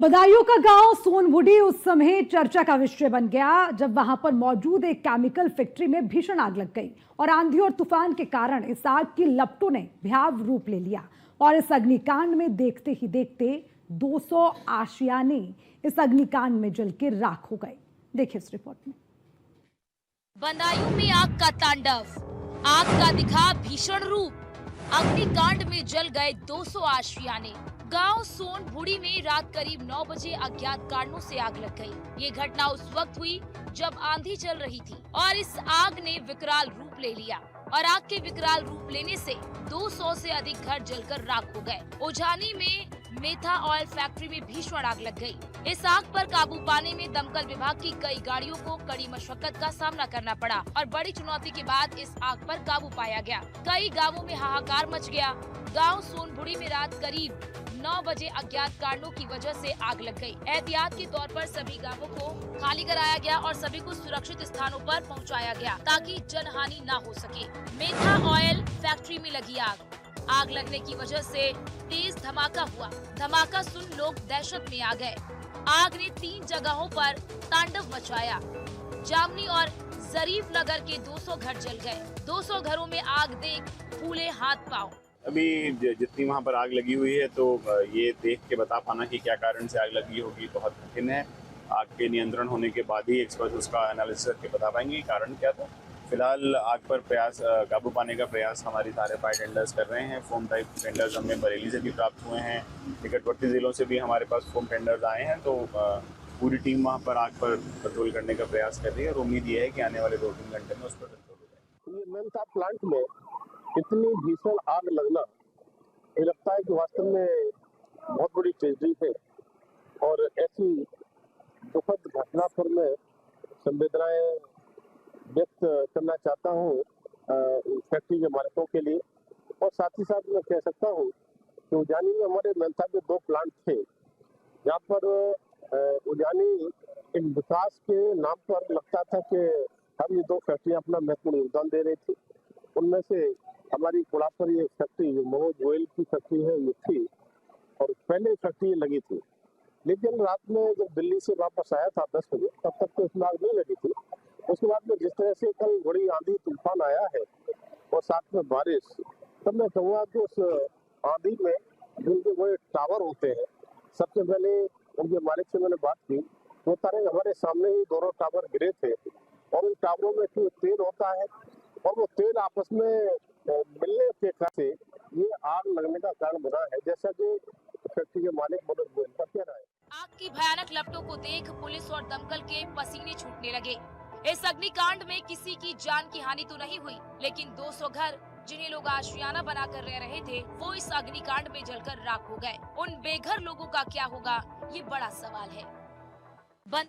बदायूं का गांव सोनबुडी उस समय चर्चा का विषय बन गया जब वहां पर मौजूद एक केमिकल फैक्ट्री में भीषण आग लग गई और आंधी और तूफान के कारण इस आग की लपटों ने भयावह रूप ले लिया और इस अग्निकांड में देखते ही देखते 200 आशियाने इस अग्निकांड में जल के राख हो गए। देखिए इस रिपोर्ट में। बदायूं में आग का तांडव, आग का दिखा भीषण रूप। अग्निकांड में जल गए 200 आशियाने। गांव सोनबुडी में रात करीब 9 बजे अज्ञात कारणों से आग लग गई। ये घटना उस वक्त हुई जब आंधी चल रही थी और इस आग ने विकराल रूप ले लिया और आग के विकराल रूप लेने से 200 से अधिक घर जलकर राख हो गए। ओझानी में मेथा ऑयल फैक्ट्री में भीषण आग लग गई। इस आग पर काबू पाने में दमकल विभाग की कई गाड़ियों को कड़ी मशक्कत का सामना करना पड़ा और बड़ी चुनौती के बाद इस आग पर काबू पाया गया। कई गांवों में हाहाकार मच गया। गांव सोनबुडी में रात करीब 9 बजे अज्ञात कारणों की वजह से आग लग गई। एहतियात के तौर पर सभी गांवों को खाली कराया गया और सभी को सुरक्षित स्थानों पर पहुंचाया गया ताकि जनहानि न हो सके। मेथा ऑयल फैक्ट्री में लगी आग लगने की वजह से तेज धमाका हुआ। धमाका सुन लोग दहशत में आ गए। आग ने 3 जगहों पर तांडव मचाया। जामनी और जरीफ नगर के 200 घर जल गए। 200 घरों में आग देख फूले हाथ पांव। अभी जितनी वहाँ पर आग लगी हुई है तो ये देख के बता पाना कि क्या कारण से आग लगी होगी बहुत कठिन है। आग के नियंत्रण होने के बाद ही एक्सपर्ट उसका एनालिसिस करके बता पाएंगे कारण क्या था। फिलहाल आग पर काबू पाने का प्रयास हमारी सारे फायर टेंडर्स कर रहे हैं। फोम टाइप टेंडर्स हमें बरेली से भी प्राप्त हुए हैं। निकटवर्ती जिलों से भी हमारे पास फोम टेंडर्स आए हैं। तो पूरी टीम वहाँ पर आग पर कंट्रोल करने का प्रयास कर रही है और उम्मीद ये है कि आने वाले 2-3 घंटे में उस पर कंट्रोल हो जाए। ये मेथा प्लांट में इतनी भीषण आग लगना ये लगता है कि वास्तव में बहुत बड़ी ट्रेजेडी है और ऐसी दुखद घटना पर मैं संवेदनाएं व्यक्त करना चाहता हूँ फैक्ट्री के मालिकों के लिए। और साथ ही साथ मैं कह सकता हूँ कि उजानी में हमारे मेथा के 2 प्लांट थे जहाँ पर उजानी एक विकास के नाम पर लगता था कि हम ये 2 फैक्ट्रियाँ अपना महत्वपूर्ण योगदान दे रही थी। उनमें से हमारी कुड़ा पर ये फैक्ट्री जो मोहज ऑयल की फैक्ट्री है ये थी और पहले फैक्ट्री लगी थी। लेकिन रात में जब दिल्ली से वापस आया था 10 बजे तब तक तो इसमें आग नहीं लगी थी। उसके बाद में जिस तरह से कल बड़ी आंधी तूफान आया है और साथ में बारिश, तब मैं कहूँगा कि उस आंधी में जिनके बड़े टावर होते हैं, सबसे पहले उनके मालिक से मैंने बात की तो बता रहे हमारे सामने ही दोनों टावर गिरे थे और उन टावरों में तेल होता है और वो तेल आपस में मिलने के कारण से ये आग लगने का कारण बना है, जैसा कि फैक्ट्री के मालिक मनोज गोयल का कहना है। आग की भयानक लपटों को देख पुलिस और दमकल के पसीने छूटने लगे। इस अग्निकांड में किसी की जान की हानि तो नहीं हुई, लेकिन 200 घर जिन्हें लोग आशियाना बनाकर रह रहे थे वो इस अग्निकांड में जलकर राख हो गए। उन बेघर लोगों का क्या होगा, ये बड़ा सवाल है।